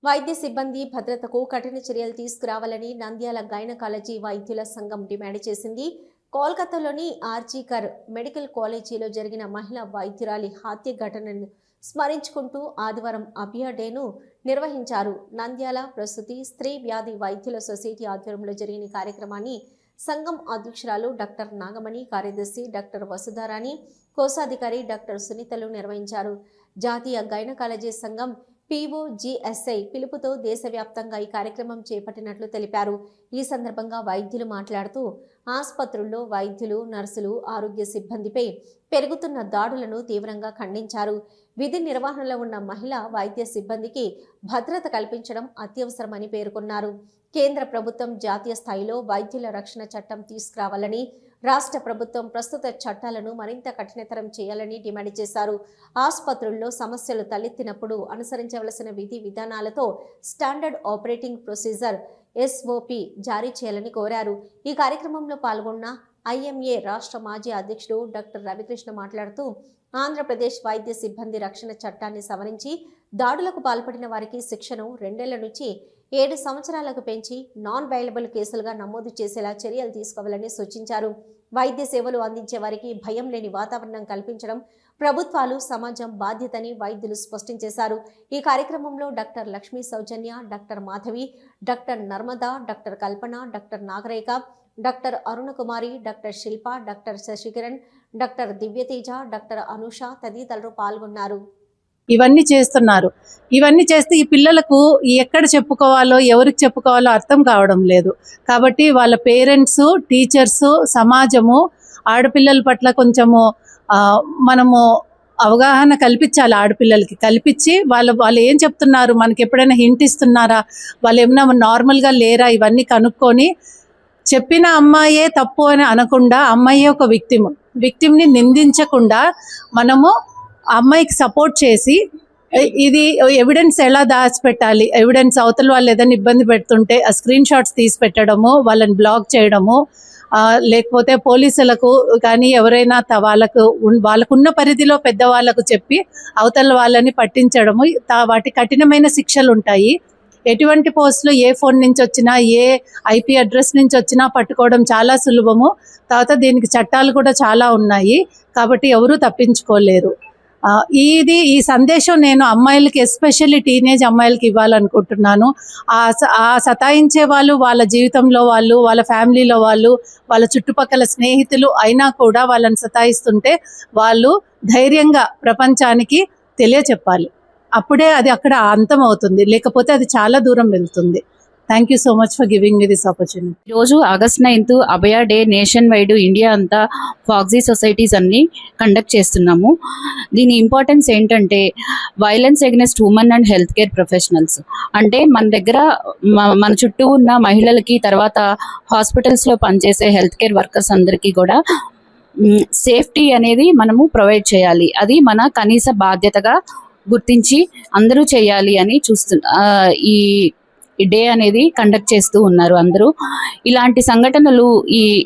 వైద్య సిబ్బంది భద్రతకు కఠిన చర్యలు తీసుకురావాలని నంద్యాల గైనకాలజీ వైద్యుల సంఘం డిమాండ్ చేసింది. కోల్కతాలోని ఆర్జీకర్ మెడికల్ కాలేజీలో జరిగిన మహిళా వైద్యురాలి హత్య ఘటనను స్మరించుకుంటూ ఆదివారం అభియా డేను నిర్వహించారు. నంద్యాల ప్రసూతి స్త్రీ వ్యాధి వైద్యుల సొసైటీ ఆధ్వర్యంలో జరిగిన కార్యక్రమాన్ని సంఘం అధ్యక్షురాలు డాక్టర్ నాగమణి, కార్యదర్శి డాక్టర్ వసుధారాణి, కోశాధికారి డాక్టర్ సునీతలు నిర్వహించారు. జాతీయ గైనకాలజీ సంఘం POGSI పిలుపుతో దేశవ్యాప్తంగా ఈ కార్యక్రమం చేపట్టినట్లు తెలిపారు. ఈ సందర్భంగా వైద్యులు మాట్లాడుతూ ఆసుపత్రుల్లో వైద్యులు, నర్సులు, ఆరోగ్య సిబ్బందిపై పెరుగుతున్న దాడులను తీవ్రంగా ఖండించారు. విధి నిర్వహణలో ఉన్న మహిళా వైద్య సిబ్బందికి భద్రత కల్పించడం అత్యవసరమని పేర్కొన్నారు. కేంద్ర ప్రభుత్వం జాతీయ స్థాయిలో వైద్యుల రక్షణ చట్టం తీసుకురావాలని, రాష్ట్ర ప్రభుత్వం ప్రస్తుత చట్టాలను మరింత కఠినతరం చేయాలని డిమాండ్ చేశారు. ఆసుపత్రుల్లో సమస్యలు తలెత్తినప్పుడు అనుసరించవలసిన విధి విధానాలతో స్టాండర్డ్ ఆపరేటింగ్ ప్రొసీజర్ SOP జారీ చేయాలని కోరారు. ఈ కార్యక్రమంలో పాల్గొన్న IMA రాష్ట్ర మాజీ అధ్యక్షుడు డాక్టర్ రవికృష్ణ మాట్లాడుతూ ఆంధ్రప్రదేశ్ వైద్య సిబ్బంది రక్షణ చట్టాన్ని సవరించి దాడులకు పాల్పడిన వారికి శిక్షను 2 ఏళ్ల నుంచి 7 సంవత్సరాలకు పెంచి నాన్ బెయిలబుల్ కేసులుగా నమోదు చేసేలా చర్యలు తీసుకోవాలని సూచించారు. వైద్య సేవలు అందించే వారికి భయం లేని వాతావరణం కల్పించడం ప్రభుత్వాలు, సమాజం బాధ్యతని వైద్యులు స్పష్టం చేశారు. ఈ కార్యక్రమంలో doctor Lakshmi Soujanya, doctor Madhavi, doctor Narmada, doctor Kalpana, doctor Nagarekha, doctor Arunakumari, doctor Shilpa, doctor Sasikiran, doctor Divyateja, doctor Anusha తదితరులు పాల్గొన్నారు. ఇవన్నీ చేస్తున్నారు. ఇవన్నీ చేస్తే ఈ పిల్లలకు ఎక్కడ చెప్పుకోవాలో, ఎవరికి చెప్పుకోవాలో అర్థం కావడం లేదు. కాబట్టి వాళ్ళ పేరెంట్స్, టీచర్స్, సమాజము ఆడపిల్లల పట్ల కొంచెము మనము అవగాహన కల్పించాలి. ఆడపిల్లలకి కల్పించి వాళ్ళు ఏం చెప్తున్నారు, మనకి ఎప్పుడైనా హింట్ ఇస్తున్నారా, వాళ్ళు ఏమైనా నార్మల్గా లేరా, ఇవన్నీ కనుక్కొని చెప్పిన అమ్మాయే తప్పు అని అనకుండా, అమ్మాయే ఒక విక్టిమ్ని నిందించకుండా మనము అమ్మాయికి సపోర్ట్ చేసి ఇది ఎవిడెన్స్ ఎలా దాచిపెట్టాలి, ఎవిడెన్స్ అవతల వాళ్ళు ఏదైనా ఇబ్బంది పెడుతుంటే ఆ స్క్రీన్ షాట్స్ తీసి పెట్టడము, వాళ్ళని బ్లాక్ చేయడము, లేకపోతే పోలీసులకు కానీ ఎవరైనా వాళ్ళకున్న పరిధిలో పెద్దవాళ్ళకు చెప్పి అవతల వాళ్ళని పట్టించడము. వాటి కఠినమైన శిక్షలు ఉంటాయి. ఎటువంటి పోస్టులు ఏ ఫోన్ నుంచి వచ్చినా, ఏ IP అడ్రస్ నుంచి వచ్చినా పట్టుకోవడం చాలా సులభము. తర్వాత దీనికి చట్టాలు కూడా చాలా ఉన్నాయి. కాబట్టి ఎవరూ తప్పించుకోలేరు. ఈ సందేశం నేను అమ్మాయిలకి, ఎస్పెషల్లీ టీనేజ్ అమ్మాయిలకి ఇవ్వాలనుకుంటున్నాను. ఆ సతాయించే వాళ్ళు వాళ్ళ జీవితంలో వాళ్ళు, వాళ్ళ ఫ్యామిలీలో వాళ్ళు, వాళ్ళ చుట్టుపక్కల స్నేహితులు అయినా కూడా వాళ్ళని సతాయిస్తుంటే వాళ్ళు ధైర్యంగా ప్రపంచానికి తెలియచెప్పాలి. అప్పుడే అది అక్కడ అంతం అవుతుంది, లేకపోతే అది చాలా దూరం వెళ్తుంది. Thank you so much for giving me this opportunity. ఈరోజు August 9th అభయ డే నేషన్ వైడ్ ఇండియా అంతా ఫాక్సీ సొసైటీస్ అన్ని కండక్ట్ చేస్తున్నాము. దీని ఇంపార్టెన్స్ ఏంటంటే violence against women and health care professionals. అంటే మన దగ్గర మన చుట్టూ ఉన్న మహిళలకి, తర్వాత హాస్పిటల్స్లో పనిచేసే హెల్త్ కేర్ వర్కర్స్ అందరికీ కూడా సేఫ్టీ అనేది మనము ప్రొవైడ్ చేయాలి. అది మన కనీస బాధ్యతగా గుర్తించి అందరూ చేయాలి అని ఈ డే అనేది కండక్ట్ చేస్తూ ఉన్నారు అందరూ. ఇలాంటి సంఘటనలు,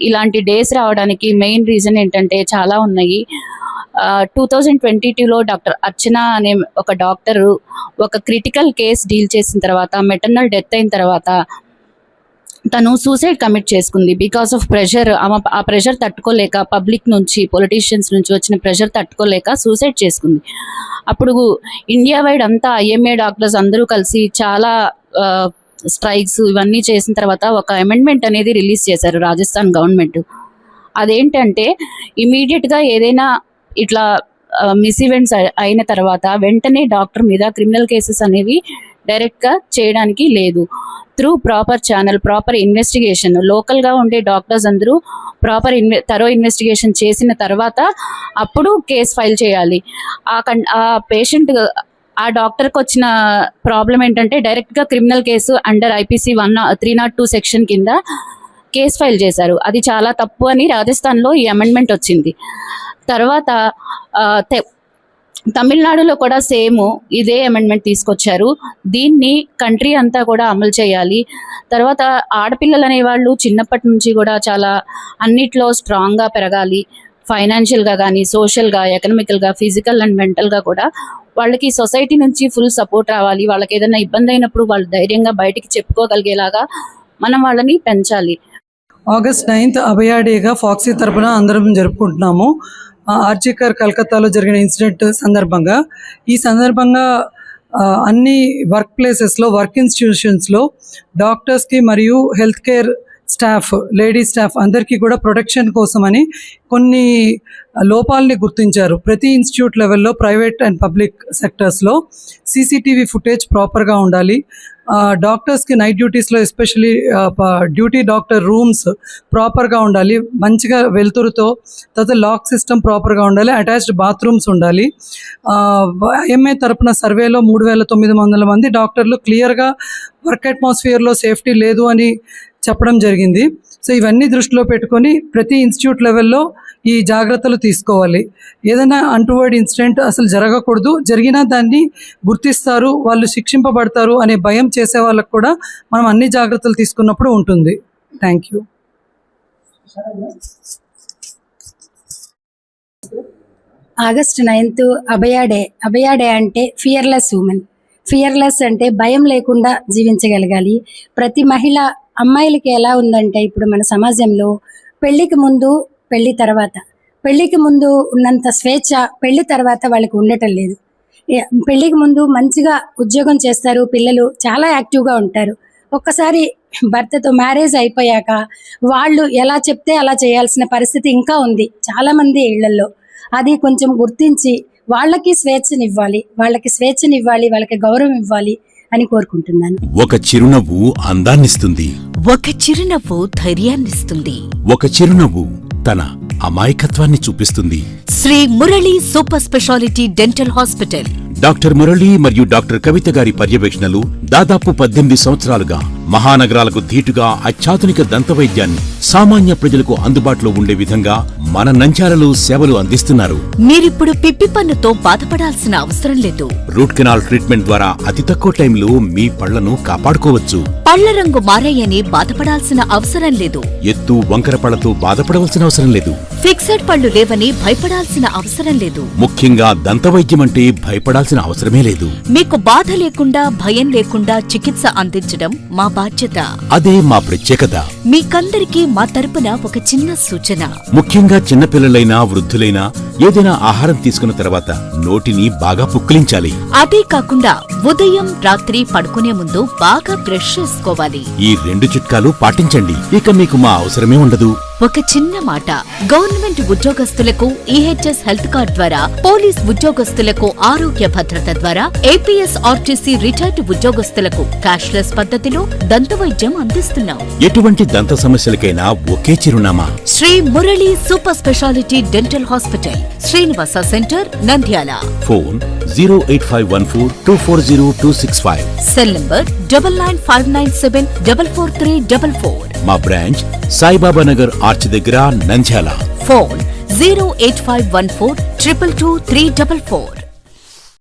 ఇలాంటి డేస్ రావడానికి మెయిన్ రీజన్ ఏంటంటే చాలా ఉన్నాయి. 2022లో డాక్టర్ అర్చన అనే ఒక డాక్టరు ఒక క్రిటికల్ కేస్ డీల్ చేసిన తర్వాత, మెటర్నల్ డెత్ అయిన తర్వాత తను సూసైడ్ కమిట్ చేసుకుంది. బికాస్ ఆఫ్ ప్రెషర్, ఆ ప్రెషర్ తట్టుకోలేక, పబ్లిక్ నుంచి, పొలిటీషియన్స్ నుంచి వచ్చిన ప్రెషర్ తట్టుకోలేక సూసైడ్ చేసుకుంది. అప్పుడు ఇండియా వైడ్ అంతా IMA డాక్టర్స్ అందరూ కలిసి చాలా స్ట్రైక్స్ ఇవన్నీ చేసిన తర్వాత ఒక అమెండ్మెంట్ అనేది రిలీజ్ చేశారు రాజస్థాన్ గవర్నమెంట్. అదేంటంటే ఇమీడియట్గా ఏదైనా ఇట్లా మిస్ ఈవెంట్స్ అయిన తర్వాత వెంటనే డాక్టర్ మీద క్రిమినల్ కేసెస్ అనేవి డైరెక్ట్గా చేయడానికి లేదు. Through proper channel, proper investigation, లోకల్గా ఉండే డాక్టర్స్ అందరూ ప్రాపర్ థరో ఇన్వెస్టిగేషన్ చేసిన తర్వాత అప్పుడు కేసు ఫైల్ చేయాలి. ఆ పేషెంట్, ఆ డాక్టర్కి వచ్చిన ప్రాబ్లం ఏంటంటే డైరెక్ట్గా criminal case under IPC 302 section కింద కేసు ఫైల్ చేశారు. అది చాలా తప్పు అని రాజస్థాన్లో ఈ అమెండ్మెంట్ వచ్చింది. తర్వాత తమిళనాడులో కూడా సేమ్ ఇదే అమెండ్మెంట్ తీసుకొచ్చారు. దీన్ని కంట్రీ అంతా కూడా అమలు చేయాలి. తర్వాత ఆడపిల్లలు అనేవాళ్ళు చిన్నప్పటి నుంచి కూడా చాలా అన్నిట్లో స్ట్రాంగ్గా పెరగాలి. ఫైనాన్షియల్గా కానీ, సోషల్గా, ఎకనామికల్గా, ఫిజికల్ అండ్ మెంటల్గా కూడా వాళ్ళకి సొసైటీ నుంచి ఫుల్ సపోర్ట్ రావాలి. వాళ్ళకి ఏదైనా ఇబ్బంది అయినప్పుడు వాళ్ళు ధైర్యంగా బయటికి చెప్పుకోగలిగేలాగా మనం వాళ్ళని పెంచాలి. ఆగస్ట్ 9th అభయ డేగా ఫాక్సీ తరపున అందరం జరుపుకుంటున్నాము. ఆర్జికర్ కలకత్తాలో జరిగిన ఇన్సిడెంట్ సందర్భంగా ఈ సందర్భంగా అన్ని వర్క్ ప్లేసెస్లో, వర్క్ ఇన్స్టిట్యూషన్స్లో డాక్టర్స్కి మరియు health care staff, lady staff అందరికీ కూడా ప్రొటెక్షన్ కోసమని కొన్ని లోపాలని గుర్తించారు. ప్రతి ఇన్స్టిట్యూట్ లెవెల్లో, ప్రైవేట్ అండ్ పబ్లిక్ సెక్టర్స్లో సీసీటీవీ ఫుటేజ్ ప్రాపర్గా ఉండాలి. డాక్టర్స్కి నైట్ డ్యూటీస్లో ఎస్పెషలీ డ్యూటీ డాక్టర్ రూమ్స్ ప్రాపర్గా ఉండాలి, మంచిగా వెలుతురుతో. తర్వాత లాక్ సిస్టమ్ ప్రాపర్గా ఉండాలి, అటాచ్డ్ బాత్రూమ్స్ ఉండాలి. ఐఎంఏ తరపున సర్వేలో 3900 మంది డాక్టర్లు క్లియర్గా వర్క్ అట్మాస్ఫియర్లో సేఫ్టీ లేదు అని చెప్పడం జరిగింది. సో ఇవన్నీ దృష్టిలో పెట్టుకొని ప్రతి ఇన్స్టిట్యూట్ లెవెల్లో ఈ జాగ్రత్తలు తీసుకోవాలి. ఏదైనా అన్టువర్డ్ ఇన్సిడెంట్ అసలు జరగకూడదు, జరిగినా దాన్ని గుర్తిస్తారు, వాళ్ళు శిక్షింపబడతారు అనే భయం చేసే వాళ్ళకు కూడా మనం అన్ని జాగ్రత్తలు తీసుకున్నప్పుడు ఉంటుంది. Thank you. August 9th Abhaya day అంటే ఫియర్లెస్ ఉమెన్. ఫియర్లెస్ అంటే భయం లేకుండా జీవించగలగాలి. ప్రతి మహిళ, అమ్మాయిలకి ఎలా ఉందంటే ఇప్పుడు మన సమాజంలో పెళ్లికి ముందు, పెళ్లికి ముందు ఉన్నంత స్వేచ్ఛ పెళ్లి తర్వాత వాళ్ళకి ఉండటం లేదు. పెళ్లికి ముందు మంచిగా ఉద్యోగం చేస్తారు, పిల్లలు చాలా యాక్టివ్గా ఉంటారు. ఒక్కసారి భర్తతో మ్యారేజ్ అయిపోయాక వాళ్ళు ఎలా చెప్తే అలా చేయాల్సిన పరిస్థితి ఇంకా ఉంది చాలామంది ఇళ్లలో. అది కొంచెం గుర్తించి వాళ్ళకి స్వేచ్ఛనివ్వాలి, వాళ్ళకి గౌరవం ఇవ్వాలి అని కోరుకుంటున్నాను. ఒక చిరునవ్వు అందాన్నిస్తుంది, ఒక చిరునవ్వు ధైర్యాన్నిస్తుంది, ఒక చిరునవ్వు తన అమాయకత్వాన్ని చూపిస్తుంది. Shri Murali super speciality dental hospital. Doctor Murali మరియు డాక్టర్ కవిత గారి పర్యవేక్షణలు దాదాపు 18 సంవత్సరాలుగా మహానగరాలకు ధీటుగా అత్యాధునిక దంతవైద్యాన్ని సామాన్య ప్రజలకు అందుబాటులో ఉండే విధంగా మన నంద్యాలలో సేవలు అందిస్తున్నారు. మీరిప్పుడు పిప్పి పన్నుతో బాధపడాల్సిన అవసరం లేదు. రూట్ కెనాల్ ట్రీట్మెంట్ ద్వారా అతి తక్కువ టైంలో మీ పళ్లను కాపాడుకోవచ్చు. పళ్ల రంగు మారాయని బాధపడాల్సిన అవసరం లేదు. ఎత్తు వంకర పళ్లతో బాధపడవలసిన అవసరం లేదు. ఫిక్సెడ్ పళ్ళు లేవని భయపడాల్సిన అవసరం లేదు. ముఖ్యంగా దంతవైద్యం అంటే భయపడాల్సిన అవసరమే లేదు. మీకు బాధ లేకుండా, భయం లేకుండా చికిత్స అందించడం మా బాధ్యత. అదే మా ప్రత్యేకత. మీకందరికీ మా తరపున ఒక చిన్న సూచన. ముఖ్యంగా చిన్నపిల్లలైనా, వృద్ధులైనా ఏదైనా ఆహారం తీసుకున్న తర్వాత నోటిని బాగా పుక్కిలించాలి. అదే కాకుండా ఉదయం, రాత్రి పడుకునే ముందు బాగా బ్రష్ చేసుకోవాలి. ఈ 2 చిట్కాలు పాటించండి, ఇక మీకు మా అవసరమే ఉండదు. ఒక చిన్న మాట, గవర్నమెంట్ ఉద్యోగస్తులకు ఈహెచ్ఎస్ హెల్త్ కార్డ్ ద్వారా, పోలీస్ ఉద్యోగస్తులకు ఆరోగ్య భద్రత ద్వారా, ఏపీఎస్ ఆర్టీసీ రిటైర్డ్ ఉద్యోగస్తులకు క్యాష్లెస్ పద్ధతిలో దంతవైద్యం అందిస్తున్నాం. ఎటువంటి దంత సమస్యలకైనా ఒకే చిరునామా, Shri Murali super speciality dental hospital, Srinivasa centre, Nandyal. Phone 08514240265. Cell number 9959744344. మా బ్రాంచ్ సాయిబాబా నగర్ ఆర్చ్ దగ్గర, నంద్యాల. ఫోన్ 08514222344.